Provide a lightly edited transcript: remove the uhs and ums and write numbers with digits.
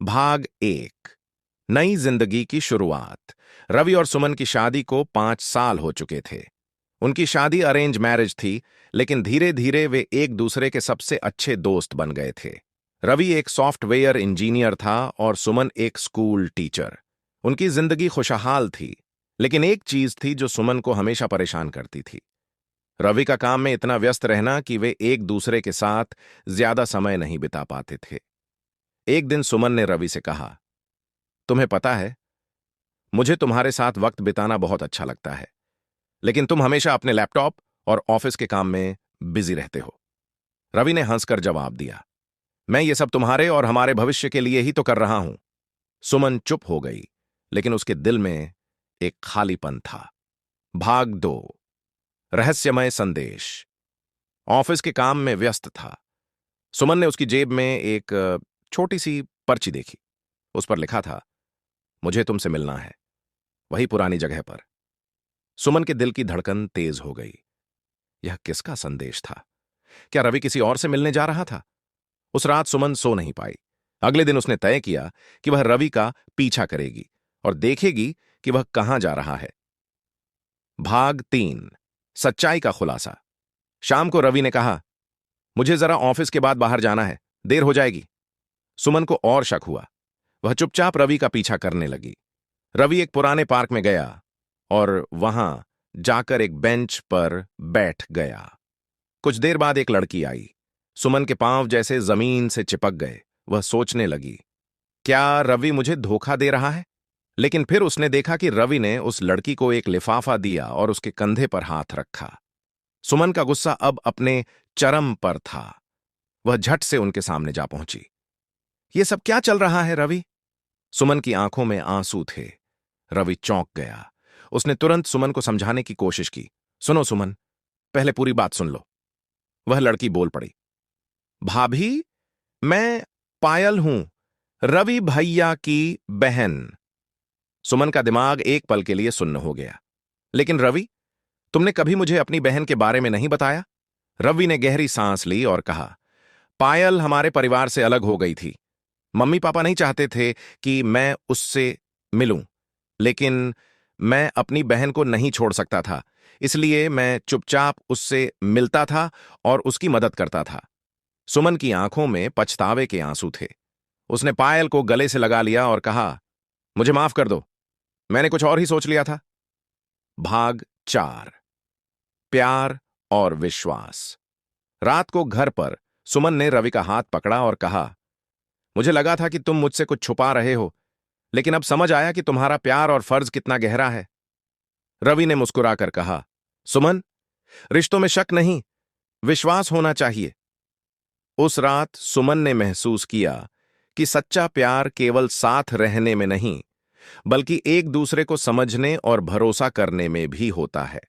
भाग 1। नई जिंदगी की शुरुआत। रवि और सुमन की शादी को 5 साल हो चुके थे। उनकी शादी अरेंज मैरिज थी, लेकिन धीरे धीरे वे एक दूसरे के सबसे अच्छे दोस्त बन गए थे। रवि एक सॉफ्टवेयर इंजीनियर था और सुमन एक स्कूल टीचर। उनकी जिंदगी खुशहाल थी, लेकिन एक चीज थी जो सुमन को हमेशा परेशान करती थी। रवि का काम में इतना व्यस्त रहना कि वे एक दूसरे के साथ ज्यादा समय नहीं बिता पाते थे। एक दिन सुमन ने रवि से कहा, तुम्हें पता है, मुझे तुम्हारे साथ वक्त बिताना बहुत अच्छा लगता है, लेकिन तुम हमेशा अपने लैपटॉप और ऑफिस के काम में बिजी रहते हो। रवि ने हंसकर जवाब दिया, मैं ये सब तुम्हारे और हमारे भविष्य के लिए ही तो कर रहा हूं। सुमन चुप हो गई, लेकिन उसके दिल में एक खालीपन था। भाग 2। रहस्यमय संदेश। ऑफिस के काम में व्यस्त था। सुमन ने उसकी जेब में एक छोटी सी पर्ची देखी। उस पर लिखा था, मुझे तुमसे मिलना है, वही पुरानी जगह पर। सुमन के दिल की धड़कन तेज हो गई। यह किसका संदेश था? क्या रवि किसी और से मिलने जा रहा था? उस रात सुमन सो नहीं पाई। अगले दिन उसने तय किया कि वह रवि का पीछा करेगी और देखेगी कि वह कहां जा रहा है। भाग 3। सच्चाई का खुलासा। शाम को रवि ने कहा, मुझे जरा ऑफिस के बाद बाहर जाना है, देर हो जाएगी। सुमन को और शक हुआ। वह चुपचाप रवि का पीछा करने लगी। रवि एक पुराने पार्क में गया और वहां जाकर एक बेंच पर बैठ गया। कुछ देर बाद एक लड़की आई। सुमन के पांव जैसे जमीन से चिपक गए। वह सोचने लगी, क्या रवि मुझे धोखा दे रहा है? लेकिन फिर उसने देखा कि रवि ने उस लड़की को एक लिफाफा दिया और उसके कंधे पर हाथ रखा। सुमन का गुस्सा अब अपने चरम पर था। वह झट से उनके सामने जा पहुंची। यह सब क्या चल रहा है रवि? सुमन की आंखों में आंसू थे। रवि चौंक गया। उसने तुरंत सुमन को समझाने की कोशिश की। सुनो सुमन, पहले पूरी बात सुन लो। वह लड़की बोल पड़ी, भाभी, मैं पायल हूं, रवि भैया की बहन। सुमन का दिमाग एक पल के लिए सुन्न हो गया। लेकिन रवि, तुमने कभी मुझे अपनी बहन के बारे में नहीं बताया। रवि ने गहरी सांस ली और कहा, पायल हमारे परिवार से अलग हो गई थी। मम्मी पापा नहीं चाहते थे कि मैं उससे मिलूं, लेकिन मैं अपनी बहन को नहीं छोड़ सकता था, इसलिए मैं चुपचाप उससे मिलता था और उसकी मदद करता था। सुमन की आंखों में पछतावे के आंसू थे। उसने पायल को गले से लगा लिया और कहा, मुझे माफ कर दो, मैंने कुछ और ही सोच लिया था। भाग 4। प्यार और विश्वास। रात को घर पर सुमन ने रवि का हाथ पकड़ा और कहा, मुझे लगा था कि तुम मुझसे कुछ छुपा रहे हो, लेकिन अब समझ आया कि तुम्हारा प्यार और फर्ज कितना गहरा है। रवि ने मुस्कुराकर कहा, सुमन, रिश्तों में शक नहीं, विश्वास होना चाहिए। उस रात सुमन ने महसूस किया कि सच्चा प्यार केवल साथ रहने में नहीं, बल्कि एक दूसरे को समझने और भरोसा करने में भी होता है।